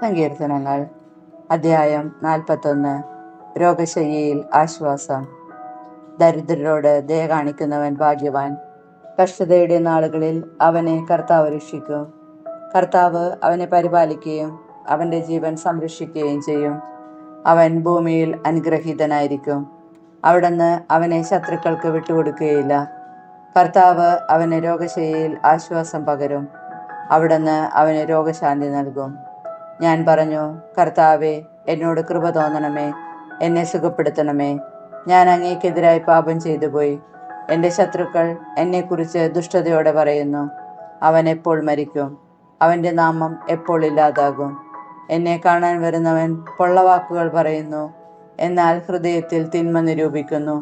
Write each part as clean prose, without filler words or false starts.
സങ്കീർത്തനങ്ങൾ അധ്യായം 41. രോഗശയ്യയിൽ ആശ്വാസം. ദരിദ്രരോട് ദയ കാണിക്കുന്നവൻ ഭാഗ്യവാൻ. കഷ്ടതയുടെ നാളുകളിൽ അവനെ കർത്താവ് രക്ഷിക്കും. കർത്താവ് അവനെ പരിപാലിക്കുകയും അവൻ്റെ ജീവൻ സംരക്ഷിക്കുകയും ചെയ്യും. അവൻ ഭൂമിയിൽ അനുഗ്രഹീതനായിരിക്കും. അവിടുന്ന് അവനെ ശത്രുക്കൾക്ക് വിട്ടുകൊടുക്കുകയില്ല. കർത്താവ് അവന് രോഗശയ്യയിൽ ആശ്വാസം പകരും. അവിടുന്ന് അവന് രോഗശാന്തി നൽകും. ഞാൻ പറഞ്ഞു, കർത്താവേ, എന്നോട് കൃപ തോന്നണമേ, എന്നെ സുഖപ്പെടുത്തണമേ. ഞാൻ അങ്ങേക്കെതിരായി പാപം ചെയ്തു പോയി. എൻ്റെ ശത്രുക്കൾ എന്നെക്കുറിച്ച് ദുഷ്ടതയോടെ പറയുന്നു. അവൻ എപ്പോൾ മരിക്കും? അവൻ്റെ നാമം എപ്പോൾ ഇല്ലാതാകും? എന്നെ കാണാൻ വരുന്നവൻ പൊള്ളവാക്കുകൾ പറയുന്നു, എന്നാൽ ഹൃദയത്തിൽ തിന്മ നിരൂപിക്കുന്നു.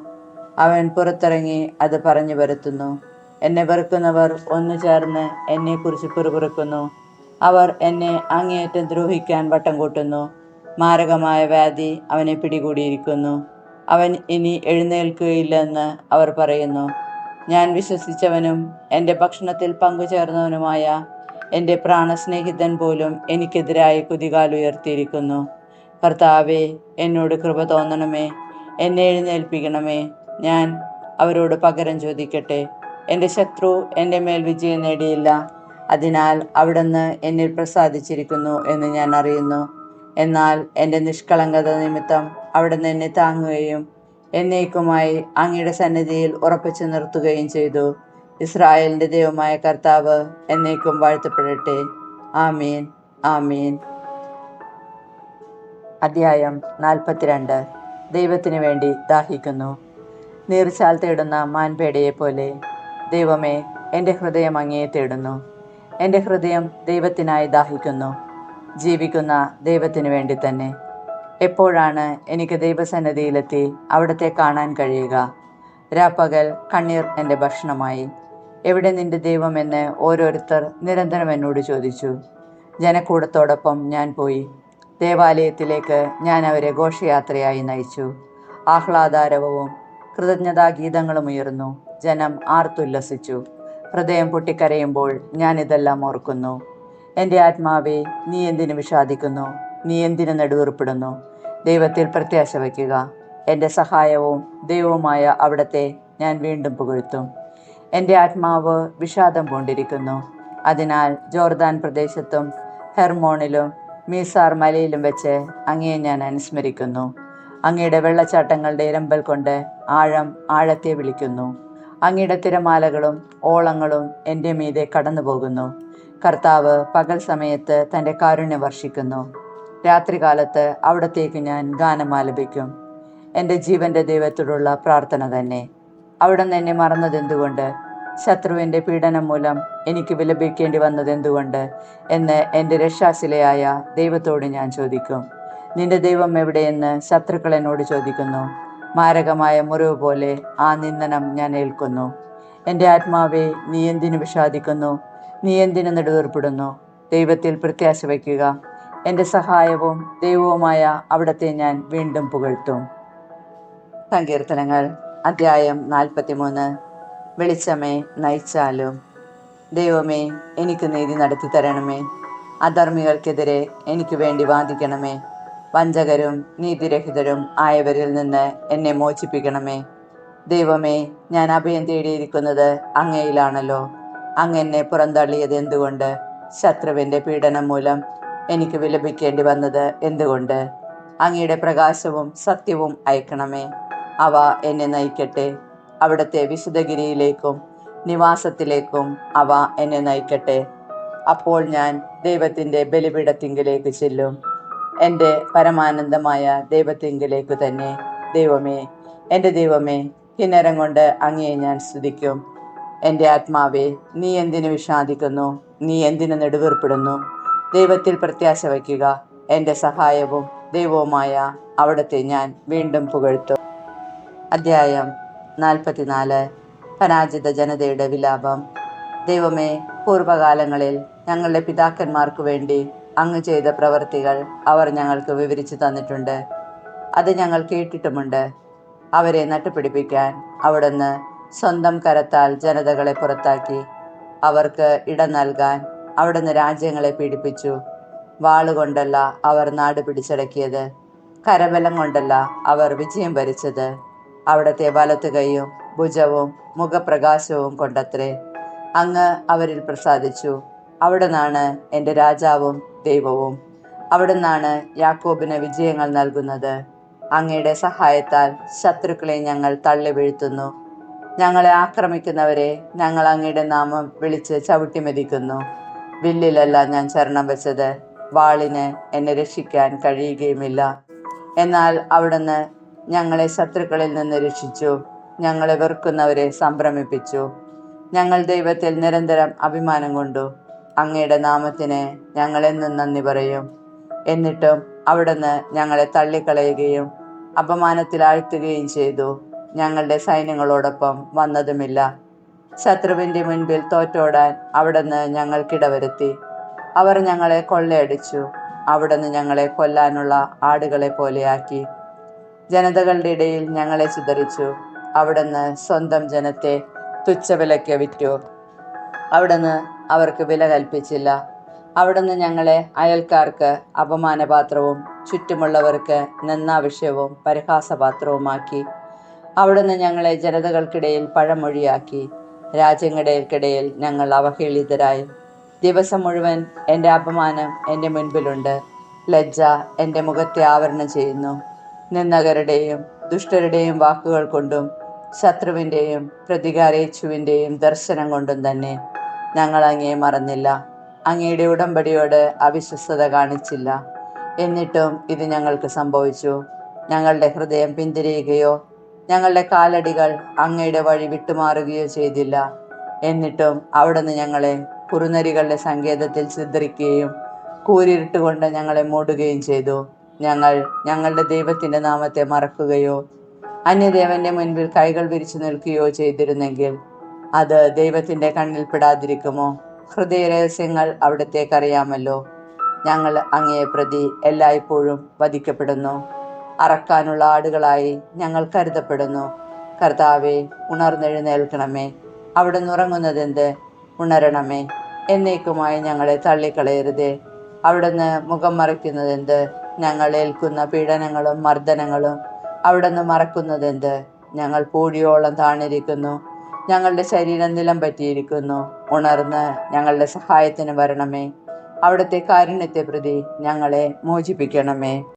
അവൻ പുറത്തിറങ്ങി അത് പറഞ്ഞു വരുത്തുന്നു. എന്നെ വെറുക്കുന്നവർ ഒന്നു ചേർന്ന് എന്നെക്കുറിച്ച് പിറുപിറുക്കുന്നു. അവർ എന്നെ അങ്ങേയറ്റം ദ്രോഹിക്കാൻ വട്ടം കൂട്ടുന്നു. മാരകമായ വ്യാധി അവനെ പിടികൂടിയിരിക്കുന്നു. അവൻ ഇനി എഴുന്നേൽക്കുകയില്ലെന്ന് അവർ പറയുന്നു. ഞാൻ വിശ്വസിച്ചവനും എൻ്റെ ഭക്ഷണത്തിൽ പങ്കുചേർന്നവനുമായ എൻ്റെ പ്രാണസ്നേഹിതൻ പോലും എനിക്കെതിരായി കുതികാലുയർത്തിയിരിക്കുന്നു. കർത്താവേ, എന്നോട് കൃപ തോന്നണമേ, എന്നെ എഴുന്നേൽപ്പിക്കണമേ. ഞാൻ അവരോട് പകരം ചോദിക്കട്ടെ. എൻ്റെ ശത്രു എൻ്റെ മേൽ വിജയം നേടിയില്ല. അതിനാൽ അവിടുന്ന് എന്നിൽ പ്രസാദിച്ചിരിക്കുന്നു എന്ന് ഞാൻ അറിയുന്നു. എന്നാൽ എൻ്റെ നിഷ്കളങ്കത നിമിത്തം അവിടുന്ന് എന്നെ താങ്ങുകയും എന്നേക്കുമായി അങ്ങയുടെ സന്നിധിയിൽ ഉറപ്പിച്ചു നിർത്തുകയും ചെയ്തു. ഇസ്രായേലിൻ്റെ ദൈവമായ കർത്താവ് എന്നേക്കും വാഴ്ത്തപ്പെടട്ടെ. ആമീൻ, ആമീൻ. അധ്യായം 42. ദൈവത്തിനു വേണ്ടി ദാഹിക്കുന്നു. നീർച്ചാൽ തേടുന്ന മാൻപേടയെ പോലെ ദൈവമേ, എൻ്റെ ഹൃദയം അങ്ങയെ തേടുന്നു. എൻ്റെ ഹൃദയം ദൈവത്തിനായി ദാഹിക്കുന്നു, ജീവിക്കുന്ന ദൈവത്തിനു വേണ്ടി തന്നെ. എപ്പോഴാണ് എനിക്ക് ദൈവസന്നിധിയിലെത്തി അവിടത്തെ കാണാൻ കഴിയുക? രാപ്പകൽ കണ്ണീർ എൻ്റെ ഭക്ഷണമായി. എവിടെ നിന്റെ ദൈവമെന്ന് ഓരോരുത്തർ നിരന്തരം എന്നോട് ചോദിച്ചു. ജനക്കൂട്ടത്തോടൊപ്പം ഞാൻ പോയി. ദേവാലയത്തിലേക്ക് ഞാൻ അവരെ ഘോഷയാത്രയായി നയിച്ചു. ആഹ്ലാദാരവവും കൃതജ്ഞതാഗീതങ്ങളും ഉയർന്നു. ജനം ആർത്തുല്ലസിച്ചു. ഹൃദയം പൊട്ടിക്കരയുമ്പോൾ ഞാൻ ഇതെല്ലാം ഓർക്കുന്നു. എൻ്റെ ആത്മാവേ, നീ എന്തിനു വിഷാദിക്കുന്നു? നീ എന്തിനു നെടുവീർപ്പിടുന്നു? ദൈവത്തിൽ പ്രത്യാശ വയ്ക്കുക. എൻ്റെ സഹായവും ദൈവവുമായ അവിടത്തെ ഞാൻ വീണ്ടും പുകഴ്ത്തും. എൻ്റെ ആത്മാവ് വിഷാദം പൂണ്ടിരിക്കുന്നു. അതിനാൽ ജോർദാൻ പ്രദേശത്തും ഹെർമോണിലും മീസാർ മലയിലും വെച്ച് അങ്ങയെ ഞാൻ അനുസ്മരിക്കുന്നു. അങ്ങയുടെ വെള്ളച്ചാട്ടങ്ങളുടെ ഇരമ്പൽ കൊണ്ട് ആഴം ആഴത്തെ വിളിക്കുന്നു. അങ്ങയുടെ തിരമാലകളും ഓളങ്ങളും എൻ്റെ മീതെ കടന്നു പോകുന്നു. കർത്താവ് പകൽ സമയത്ത് തൻ്റെ കാരുണ്യം വർഷിക്കുന്നു. രാത്രികാലത്ത് അവിടത്തേക്ക് ഞാൻ ഗാനമാലപിക്കും. എൻ്റെ ജീവൻ്റെ ദൈവത്തോടുള്ള പ്രാർത്ഥന തന്നെ. അവിടുന്ന് എന്നെ മറന്നതെന്തുകൊണ്ട്? ശത്രുവിൻ്റെ പീഡനം മൂലം എനിക്ക് വിലപിക്കേണ്ടി വന്നതെന്തുകൊണ്ട് എന്ന് എൻ്റെ രക്ഷാശിലയായ ദൈവത്തോട് ഞാൻ ചോദിക്കും. നിന്റെ ദൈവം എവിടെയെന്ന് ശത്രുക്കൾ എന്നോട് ചോദിക്കുന്നു. മാരകമായ മുറിവ് പോലെ ആ നിന്ദനം ഞാൻ ഏൽക്കുന്നു. എൻ്റെ ആത്മാവേ, നീ എന്തിനു വിഷാദിക്കുന്നു? നീ എന്തിനു നെടുവീർപ്പിടുന്നു? ദൈവത്തിൽ പ്രത്യാശ വയ്ക്കുക. എൻ്റെ സഹായവും ദൈവവുമായ അവിടത്തെ ഞാൻ വീണ്ടും പുകഴ്ത്തും. സങ്കീർത്തനങ്ങൾ അധ്യായം 43. വെളിച്ചമേ, നയിച്ചാലും. ദൈവമേ, എനിക്ക് നീതി നടത്തി തരണമേ. അധർമ്മികൾക്കെതിരെ എനിക്ക് വേണ്ടി വാദിക്കണമേ. വഞ്ചകരും നീതിരഹിതരും ആയവരിൽ നിന്ന് എന്നെ മോചിപ്പിക്കണമേ. ദൈവമേ, ഞാൻ അഭയം തേടിയിരിക്കുന്നത് അങ്ങയിലാണല്ലോ. അങ്ങ് എന്നെ പുറന്തള്ളിയത് എന്തുകൊണ്ട്? ശത്രുവിൻ്റെ പീഡനം മൂലം എനിക്ക് വിലപിക്കേണ്ടി വന്നത് എന്തുകൊണ്ട്? അങ്ങയുടെ പ്രകാശവും സത്യവും അയക്കണമേ. അവ എന്നെ നയിക്കട്ടെ. അവിടുത്തെ വിശുദ്ധഗിരിയിലേക്കും നിവാസത്തിലേക്കും അവ എന്നെ നയിക്കട്ടെ. അപ്പോൾ ഞാൻ ദൈവത്തിൻ്റെ ബലിപീഠത്തിങ്കിലേക്ക് ചെല്ലും, എൻ്റെ പരമാനന്ദമായ ദൈവത്തിങ്കിലേക്ക് തന്നെ. ദൈവമേ, എൻ്റെ ദൈവമേ, കിന്നരം കൊണ്ട് അങ്ങയെ ഞാൻ സ്തുതിക്കും. എൻ്റെ ആത്മാവേ, നീ എന്തിനു വിഷാദിക്കുന്നു? നീ എന്തിനു നെടുവീർപ്പിടുന്നു? ദൈവത്തിൽ പ്രത്യാശ വയ്ക്കുക. എൻ്റെ സഹായവും ദൈവവുമായ അവിടത്തെ ഞാൻ വീണ്ടും പുകഴ്ത്തും. അധ്യായം 44. പരാജിത ജനതയുടെ വിലാപം. ദൈവമേ, പൂർവകാലങ്ങളിൽ ഞങ്ങളുടെ പിതാക്കന്മാർക്കു വേണ്ടി അങ്ങ് ചെയ്ത പ്രവൃത്തികൾ അവർ ഞങ്ങൾക്ക് വിവരിച്ചു തന്നിട്ടുണ്ട്. അത് ഞങ്ങൾ കേട്ടിട്ടുമുണ്ട്. അവരെ നട്ടുപിടിപ്പിക്കാൻ അവിടുന്ന് സ്വന്തം കരത്താൽ ജനതകളെ പുറത്താക്കി. അവർക്ക് ഇടം നൽകാൻ അവിടുന്ന് രാജ്യങ്ങളെ പീഡിപ്പിച്ചു. വാളുകൊണ്ടല്ല അവർ നാട് പിടിച്ചടക്കിയത്, കരബലം കൊണ്ടല്ല അവർ വിജയം വരിച്ചത്. അവിടുത്തെ വലത്തു കൈയും ഭുജവും മുഖപ്രകാശവും കൊണ്ടത്രേ. അങ്ങ് അവരിൽ പ്രസാദിച്ചു. അവിടുന്നാണ് എൻ്റെ രാജാവും ദൈവവും. അവിടുന്നാണ് യാക്കോബിന് വിജയങ്ങൾ നൽകുന്നത്. അങ്ങയുടെ സഹായത്താൽ ശത്രുക്കളെ ഞങ്ങൾ തള്ളി വീഴ്ത്തുന്നു. ഞങ്ങളെ ആക്രമിക്കുന്നവരെ ഞങ്ങൾ അങ്ങയുടെ നാമം വിളിച്ച് ചവിട്ടി മെതിക്കുന്നു. വില്ലിലല്ല ഞാൻ ശരണം വെച്ചത്, വാളിന് എന്നെ രക്ഷിക്കാൻ കഴിയുകയുമില്ല. എന്നാൽ അവിടുന്ന് ഞങ്ങളെ ശത്രുക്കളിൽ നിന്ന് രക്ഷിച്ചു, ഞങ്ങളെ വെറുക്കുന്നവരെ സംഭ്രമിപ്പിച്ചു. ഞങ്ങൾ ദൈവത്തിൽ നിരന്തരം അഭിമാനം കൊണ്ടു. അങ്ങയുടെ നാമത്തിന് ഞങ്ങൾ എന്നും നന്ദി പറയും. എന്നിട്ടും അവിടുന്ന് ഞങ്ങളെ തള്ളിക്കളയുകയും അപമാനത്തിൽ ആഴ്ത്തുകയും ചെയ്തു. ഞങ്ങളുടെ സൈന്യങ്ങളോടൊപ്പം വന്നതുമില്ല. ശത്രുവിൻ്റെ മുൻപിൽ തോറ്റോടാൻ അവിടുന്ന് ഞങ്ങൾക്കിടവരുത്തി. അവർ ഞങ്ങളെ കൊള്ളയടിച്ചു. അവിടുന്ന് ഞങ്ങളെ കൊല്ലാനുള്ള ആടുകളെ പോലെയാക്കി. ജനതകളുടെ ഇടയിൽ ഞങ്ങളെ ചിതറിച്ചു. അവിടുന്ന് സ്വന്തം ജനത്തെ തുച്ഛവിലയ്ക്ക് വിറ്റു. അവിടുന്ന് അവർക്ക് വില കൽപ്പിച്ചില്ല. അവിടുന്ന് ഞങ്ങളെ അയൽക്കാർക്ക് അപമാനപാത്രവും ചുറ്റുമുള്ളവർക്ക് നിന്ദാവിഷയവും പരിഹാസപാത്രവുമാക്കി. അവിടുന്ന് ഞങ്ങളെ ജനതകൾക്കിടയിൽ പഴമൊഴിയാക്കി. രാജ്യങ്ങൾക്കിടയിൽ ഞങ്ങൾ അവഹേളിതരായി. ദിവസം മുഴുവൻ എൻ്റെ അപമാനം എൻ്റെ മുൻപിലുണ്ട്. ലജ്ജ എൻ്റെ മുഖത്തെ ആവരണം ചെയ്യുന്നു. നിന്ദകരുടെയും ദുഷ്ടരുടെയും വാക്കുകൾ കൊണ്ടും ശത്രുവിൻ്റെയും പ്രതികാരേച്ഛുവിൻ്റെയും ദർശനം കൊണ്ടും തന്നെ ഞങ്ങൾ അങ്ങയെ മറന്നില്ല. അങ്ങയുടെ ഉടമ്പടിയോട് അവിശ്വസ്തത കാണിച്ചില്ല. എന്നിട്ടും ഇത് ഞങ്ങൾക്ക് സംഭവിച്ചു. ഞങ്ങളുടെ ഹൃദയം പിന്തിരിയുകയോ ഞങ്ങളുടെ കാലടികൾ അങ്ങയുടെ വഴി വിട്ടുമാറുകയോ ചെയ്തില്ല. എന്നിട്ടും അവിടുന്ന് ഞങ്ങളെ കുറുനരികളുടെ സങ്കേതത്തിൽ ചിതറിക്കുകയും കൂരിരുട്ടുകൊണ്ട് ഞങ്ങളെ മൂടുകയും ചെയ്തു. ഞങ്ങൾ ഞങ്ങളുടെ ദൈവത്തിൻ്റെ നാമത്തെ മറക്കുകയോ അന്യദേവന്റെ മുൻപിൽ കൈകൾ വിരിച്ചു നിൽക്കുകയോ ചെയ്തിരുന്നെങ്കിൽ അത് ദൈവത്തിൻ്റെ കണ്ണിൽ പെടാതിരിക്കുമോ? ഹൃദയരഹസ്യങ്ങൾ അവിടത്തേക്കറിയാമല്ലോ. ഞങ്ങൾ അങ്ങയെ പ്രതി എല്ലായ്പ്പോഴും വധിക്കപ്പെടുന്നു. അറക്കാനുള്ള ആടുകളായി ഞങ്ങൾ കരുതപ്പെടുന്നു. കർത്താവെ, ഉണർന്നെഴുന്നേൽക്കണമേ. അവിടുന്ന് ഉറങ്ങുന്നതെന്ത്? ഉണരണമേ. എന്നേക്കുമായി ഞങ്ങളെ തള്ളിക്കളയരുതേ. അവിടുന്ന് മുഖം മറയ്ക്കുന്നതെന്ത്? ഞങ്ങൾ ഏൽക്കുന്ന പീഡനങ്ങളും മർദ്ദനങ്ങളും അവിടുന്ന് മറക്കുന്നതെന്ത്? ഞങ്ങൾ പൂഴിയോളം താണിരിക്കുന്നു. ഞങ്ങളുടെ ശരീരം നിലം പറ്റിയിരിക്കുന്നു. ഉണർന്ന് ഞങ്ങളുടെ സഹായത്തിന് വരണമേ. അവിടുത്തെ കാരുണ്യത്തെ പ്രതി ഞങ്ങളെ മോചിപ്പിക്കണമേ.